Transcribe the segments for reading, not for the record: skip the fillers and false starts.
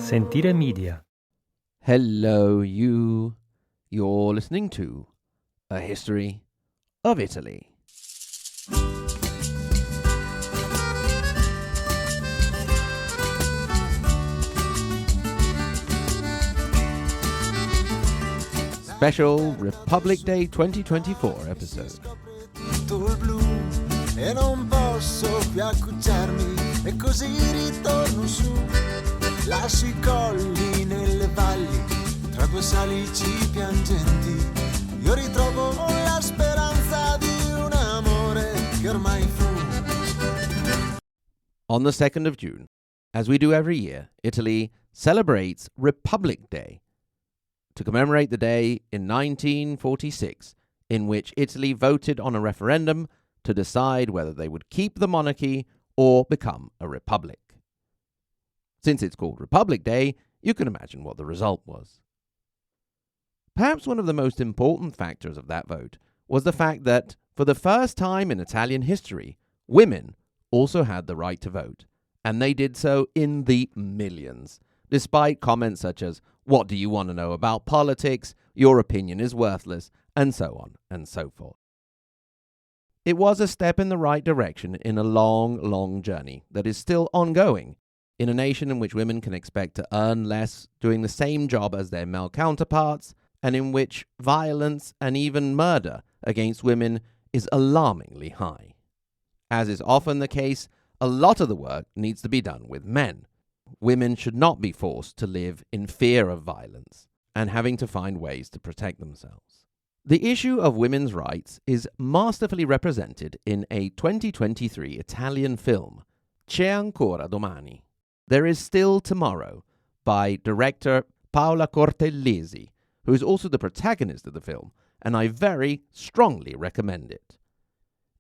Sentire Media. Hello, you. You're listening to A History of Italy. Special Republic Day 2024 episode. E non posso più accucciarmi e così ritorno su. Lascio i colli nelle valli tra due salici piangenti. Io ritrovo la speranza di un amore che ormai fu. On the 2nd of June, as we do every year, Italy celebrates Republic Day to commemorate the day in 1946 in which Italy voted on a referendum to decide whether they would keep the monarchy or become a republic. Since it's called Republic Day, you can imagine what the result was. Perhaps one of the most important factors of that vote was the fact that, for the first time in Italian history, women also had the right to vote, and they did so in the millions, despite comments such as, "What do you want to know about politics? Your opinion is worthless," and so on and so forth. It was a step in the right direction in a long, long journey that is still ongoing in a nation in which women can expect to earn less doing the same job as their male counterparts, and in which violence and even murder against women is alarmingly high. As is often the case, a lot of the work needs to be done with men. Women should not be forced to live in fear of violence and having to find ways to protect themselves. The issue of women's rights is masterfully represented in a 2023 Italian film, C'è ancora domani. There is Still Tomorrow, by director Paola Cortellesi, who is also the protagonist of the film, and I very strongly recommend it.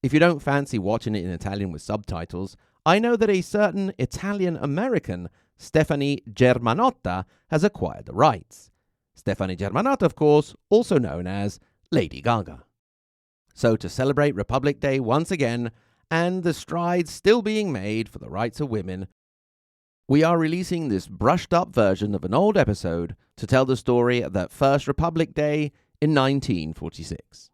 If you don't fancy watching it in Italian with subtitles, I know that a certain Italian-American, Stefani Germanotta, has acquired the rights. Stefani Germanotta, of course, also known as Lady Gaga. So to celebrate Republic Day once again, and the strides still being made for the rights of women, we are releasing this brushed-up version of an old episode to tell the story of that first Republic Day in 1946.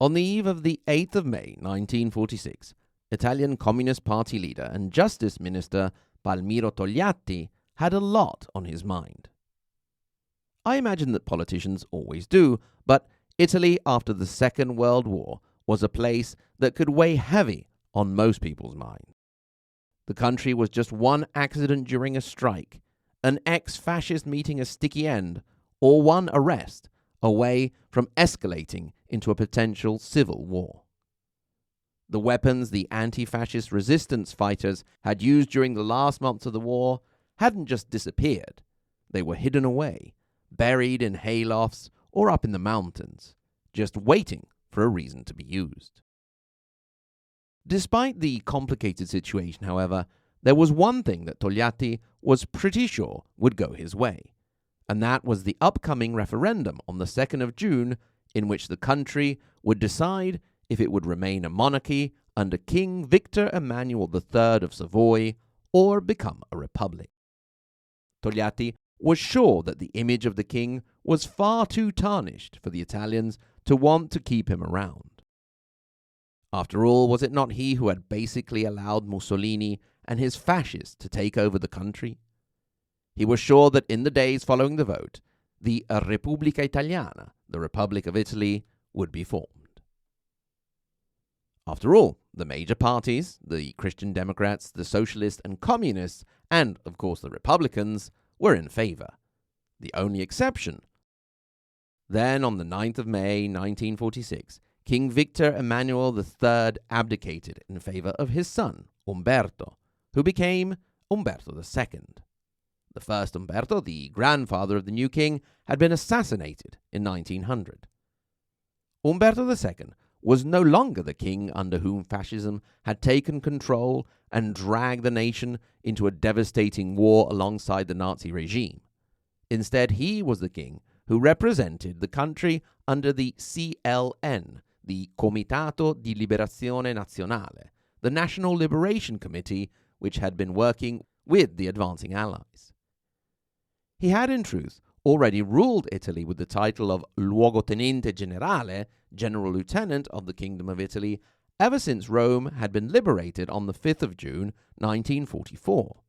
On the eve of the 8th of May, 1946, Italian Communist Party leader and Justice Minister Palmiro Togliatti had a lot on his mind. I imagine that politicians always do, but Italy after the Second World War was a place that could weigh heavy on most people's minds. The country was just one accident during a strike, an ex-fascist meeting a sticky end, or one arrest away from escalating into a potential civil war. The weapons the anti-fascist resistance fighters had used during the last months of the war hadn't just disappeared. They were hidden away, buried in haylofts or up in the mountains, just waiting for a reason to be used. Despite the complicated situation, however, there was one thing that Togliatti was pretty sure would go his way, and that was the upcoming referendum on the 2nd of June, in which the country would decide if it would remain a monarchy under King Victor Emmanuel III of Savoy or become a republic. Togliatti was sure that the image of the king was far too tarnished for the Italians to want to keep him around. After all, was it not he who had basically allowed Mussolini and his fascists to take over the country? He was sure that in the days following the vote, the Repubblica Italiana, the Republic of Italy, would be formed. After all, the major parties, the Christian Democrats, the Socialists and Communists, and, of course, the Republicans, were in favor. The only exception. Then, on the 9th of May, 1946, King Victor Emmanuel III abdicated in favor of his son, Umberto, who became Umberto II. The first Umberto, the grandfather of the new king, had been assassinated in 1900. Umberto II was no longer the king under whom fascism had taken control and dragged the nation into a devastating war alongside the Nazi regime. Instead, he was the king who represented the country under the CLN, the Comitato di Liberazione Nazionale, the National Liberation Committee, which had been working with the advancing Allies. He had, in truth, already ruled Italy with the title of Luogotenente Generale, General Lieutenant of the Kingdom of Italy, ever since Rome had been liberated on the 5th of June, 1944.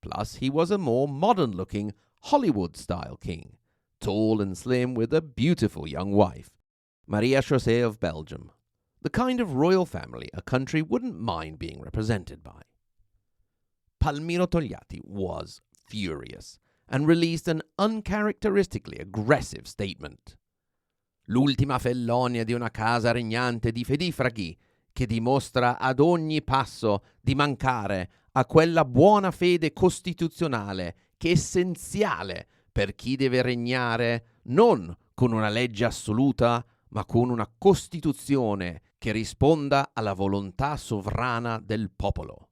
Plus, he was a more modern-looking, Hollywood-style king, tall and slim with a beautiful young wife, Maria José of Belgium, the kind of royal family a country wouldn't mind being represented by. Palmiro Togliatti was furious and released an uncharacteristically aggressive statement. L'ultima fellonia di una casa regnante di fedifraghi che dimostra ad ogni passo di mancare a quella buona fede costituzionale che è essenziale per chi deve regnare non con una legge assoluta, ma con una Costituzione che risponda alla volontà sovrana del popolo.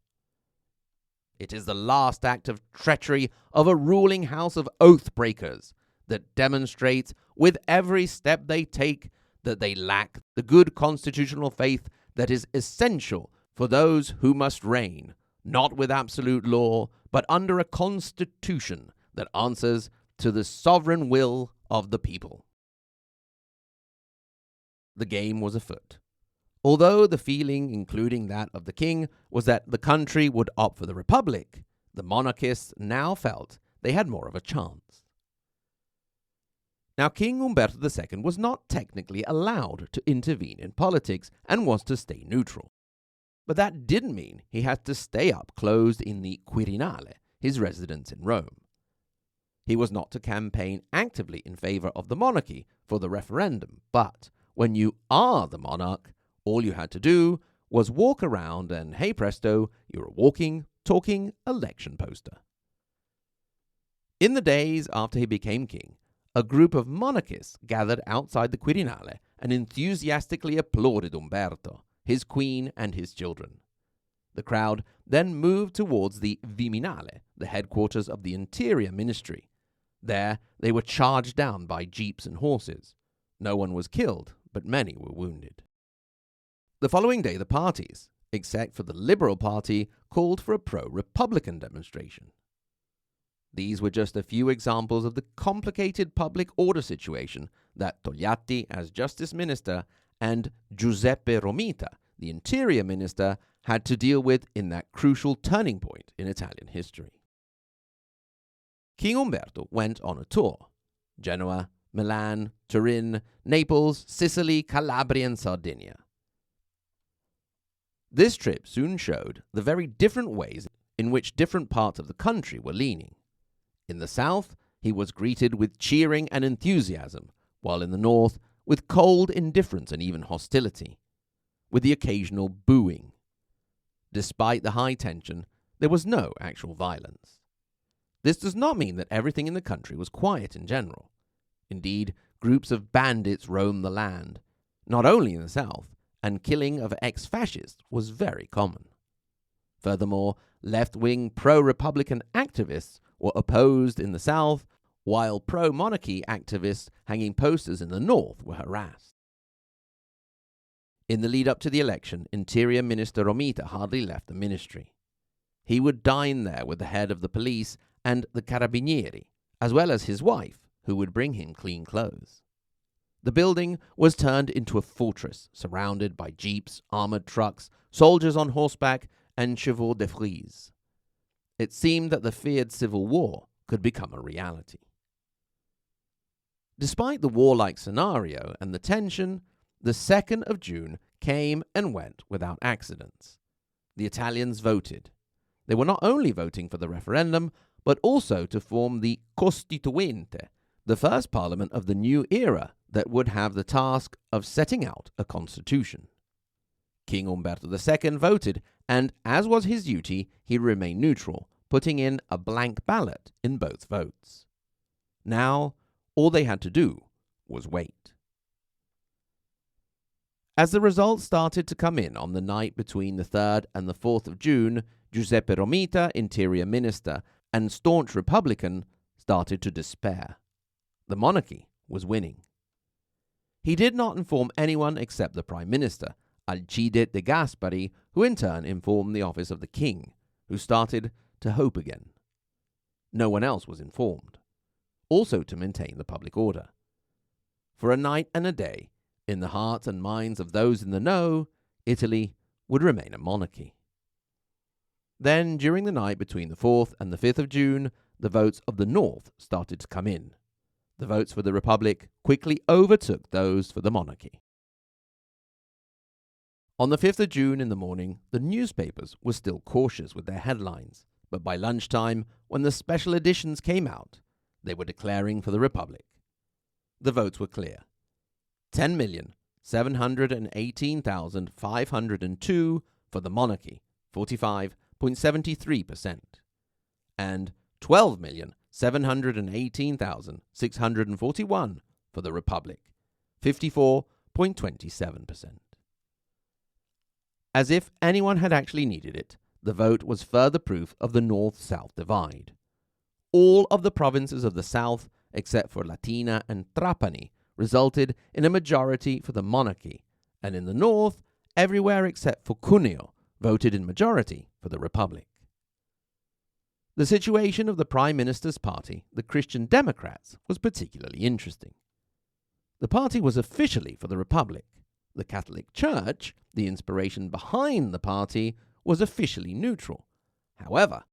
It is the last act of treachery of a ruling house of oath-breakers that demonstrates with every step they take that they lack the good constitutional faith that is essential for those who must reign, not with absolute law, but under a constitution that answers to the sovereign will of the people. The game was afoot. Although the feeling, including that of the king, was that the country would opt for the republic, the monarchists now felt they had more of a chance. Now, King Umberto II was not technically allowed to intervene in politics and was to stay neutral. But that didn't mean he had to stay up closed in the Quirinale, his residence in Rome. He was not to campaign actively in favor of the monarchy for the referendum, but when you are the monarch, all you had to do was walk around and, hey presto, you're a walking, talking election poster. In the days after he became king, a group of monarchists gathered outside the Quirinale and enthusiastically applauded Umberto, his queen, and his children. The crowd then moved towards the Viminale, the headquarters of the Interior Ministry. There, they were charged down by jeeps and horses. No one was killed, but many were wounded. The following day, the parties, except for the Liberal Party, called for a pro-Republican demonstration. These were just a few examples of the complicated public order situation that Togliatti, as Justice Minister, and Giuseppe Romita, the Interior Minister, had to deal with in that crucial turning point in Italian history. King Umberto went on a tour: Genoa, Milan, Turin, Naples, Sicily, Calabria, and Sardinia. This trip soon showed the very different ways in which different parts of the country were leaning. In the south, he was greeted with cheering and enthusiasm, while in the north, with cold indifference and even hostility, with the occasional booing. Despite the high tension, there was no actual violence. This does not mean that everything in the country was quiet in general. Indeed, groups of bandits roamed the land, not only in the south, and killing of ex-fascists was very common. Furthermore, left-wing pro-republican activists were opposed in the south, while pro-monarchy activists hanging posters in the north were harassed. In the lead-up to the election, Interior Minister Romita hardly left the ministry. He would dine there with the head of the police and the carabinieri, as well as his wife, who would bring him clean clothes. The building was turned into a fortress, surrounded by jeeps, armored trucks, soldiers on horseback, and chevaux de frise. It seemed that the feared civil war could become a reality. Despite the warlike scenario and the tension, the 2nd of June came and went without accidents. The Italians voted. They were not only voting for the referendum, but also to form the Costituente, the first parliament of the new era that would have the task of setting out a constitution. King Umberto II voted, and as was his duty, he remained neutral, putting in a blank ballot in both votes. Now, all they had to do was wait. As the results started to come in on the night between the 3rd and the 4th of June, Giuseppe Romita, Interior Minister and staunch Republican, started to despair. The monarchy was winning. He did not inform anyone except the Prime Minister, Alcide de Gasperi, who in turn informed the office of the king, who started to hope again. No one else was informed, also to maintain the public order. For a night and a day, in the hearts and minds of those in the know, Italy would remain a monarchy. Then, during the night between the 4th and the 5th of June, the votes of the North started to come in. The votes for the Republic quickly overtook those for the monarchy. On the 5th of June in the morning, the newspapers were still cautious with their headlines, but by lunchtime, when the special editions came out, they were declaring for the Republic. The votes were clear. 10,718,502 for the monarchy, 45.73%, and 12,718,641 for the Republic, 54.27%. As if anyone had actually needed it, the vote was further proof of the North-South divide. All of the provinces of the South, except for Latina and Trapani, resulted in a majority for the monarchy, and in the North, everywhere except for Cuneo voted in majority for the Republic. The situation of the Prime Minister's party, the Christian Democrats, was particularly interesting. The party was officially for the Republic. The Catholic Church, the inspiration behind the party, was officially neutral. However,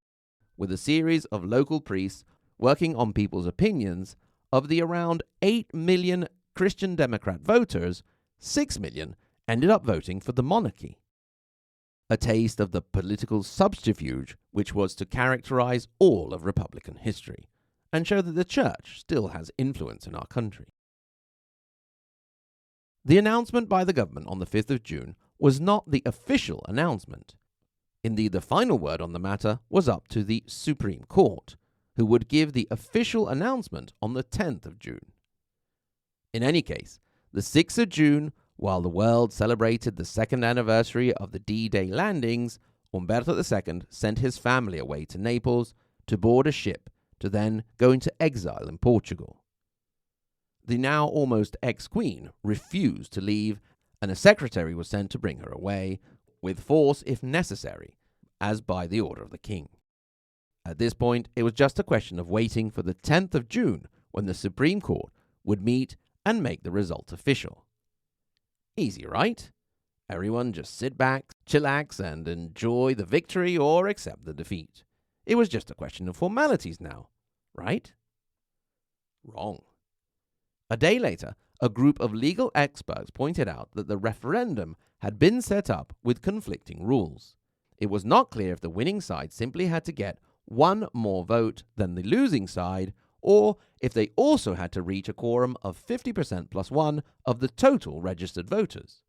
with a series of local priests working on people's opinions, of the around 8 million Christian Democrat voters, 6 million ended up voting for the monarchy. A taste of the political subterfuge which was to characterize all of Republican history, and show that the Church still has influence in our country. The announcement by the government on the 5th of June was not the official announcement. Indeed, the final word on the matter was up to the Supreme Court, who would give the official announcement on the 10th of June. In any case, the 6th of June, while the world celebrated the second anniversary of the D-Day landings, Umberto II sent his family away to Naples to board a ship to then go into exile in Portugal. The now almost ex-queen refused to leave, and a secretary was sent to bring her away, with force if necessary, as by the order of the king. At this point, it was just a question of waiting for the 10th of June, when the Supreme Court would meet and make the result official. Easy, right? Everyone just sit back, chillax, and enjoy the victory or accept the defeat. It was just a question of formalities now, right? Wrong. A day later, a group of legal experts pointed out that the referendum had been set up with conflicting rules. It was not clear if the winning side simply had to get one more vote than the losing side, or if they also had to reach a quorum of 50% plus one of the total registered voters.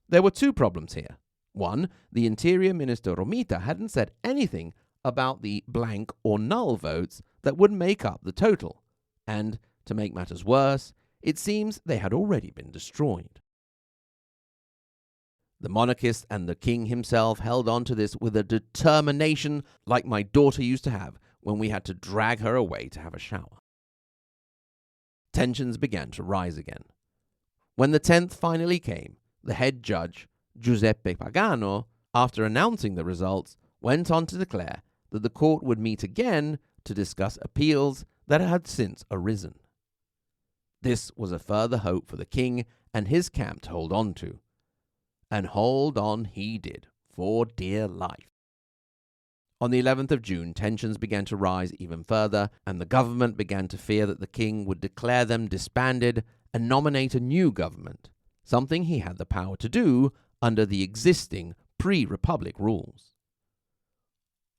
There were two problems here. One, the Interior Minister Romita hadn't said anything about the blank or null votes that would make up the total, and, to make matters worse, it seems they had already been destroyed. The monarchist and the king himself held on to this with a determination like my daughter used to have when we had to drag her away to have a shower. Tensions began to rise again. When the 10th finally came, the head judge, Giuseppe Pagano, after announcing the results, went on to declare that the court would meet again to discuss appeals that had since arisen. This was a further hope for the king and his camp to hold on to. And hold on he did, for dear life. On the 11th of June, tensions began to rise even further, and the government began to fear that the king would declare them disbanded and nominate a new government, something he had the power to do under the existing pre-republic rules.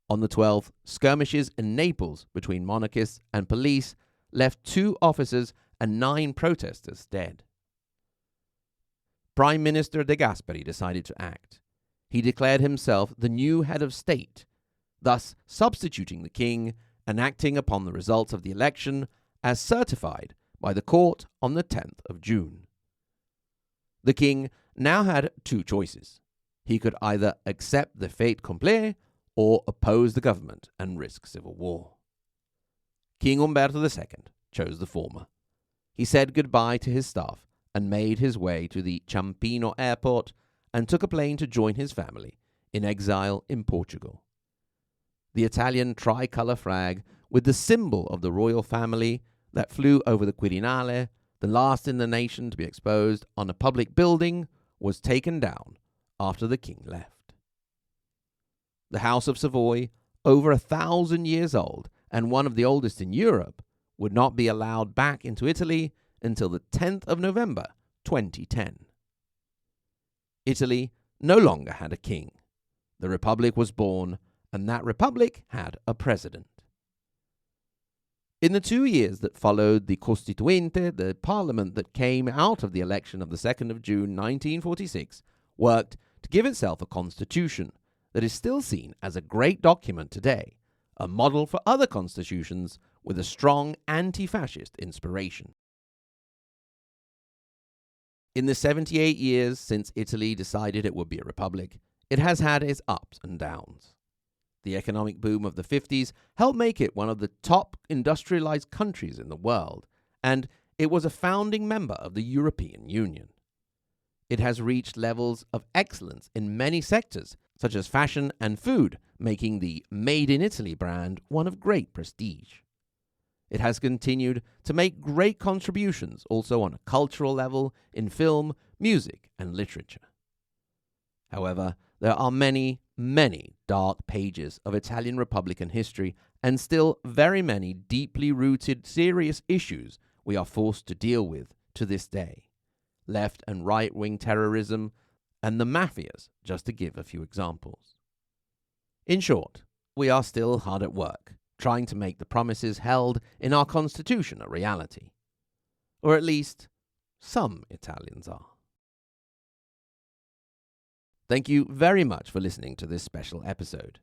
On the 12th, skirmishes in Naples between monarchists and police left 2 officers and 9 protesters dead. Prime Minister de Gasperi decided to act. He declared himself the new head of state, thus substituting the king and acting upon the results of the election as certified by the court on the 10th of June. The king now had 2 choices. He could either accept the fait accompli or oppose the government and risk civil war. King Umberto II chose the former. He said goodbye to his staff and made his way to the Ciampino airport and took a plane to join his family in exile in Portugal. The Italian tricolour flag with the symbol of the royal family that flew over the Quirinale, the last in the nation to be exposed on a public building, was taken down after the king left. The House of Savoy, over 1,000 years old and one of the oldest in Europe, would not be allowed back into Italy until the 10th of November 2010. Italy no longer had a king. The Republic was born, and that Republic had a president. In the 2 years that followed the Costituente, the parliament that came out of the election of the 2nd of June 1946 worked to give itself a constitution that is still seen as a great document today, a model for other constitutions with a strong anti-fascist inspiration. In the 78 years since Italy decided it would be a republic, it has had its ups and downs. The economic boom of the 50s helped make it one of the top industrialized countries in the world, and it was a founding member of the European Union. It has reached levels of excellence in many sectors, such as fashion and food, making the Made in Italy brand one of great prestige. It has continued to make great contributions also on a cultural level in film, music, and literature. However, there are many, many dark pages of Italian Republican history and still very many deeply rooted serious issues we are forced to deal with to this day. Left and right-wing terrorism and the mafias, just to give a few examples. In short, we are still hard at work, trying to make the promises held in our constitution a reality. Or at least, some Italians are. Thank you very much for listening to this special episode.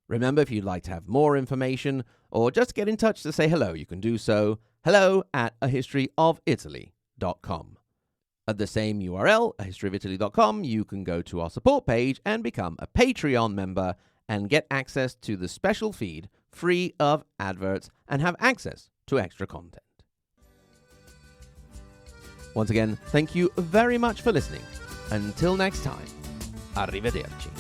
Remember, if you'd like to have more information or just get in touch to say hello, you can do so hello@ahistoryofitaly.com. At the same URL, ahistoryofitaly.com, you can go to our support page and become a Patreon member and get access to the special feed free of adverts and have access to extra content. Once again, thank you very much for listening. Until next time, arrivederci.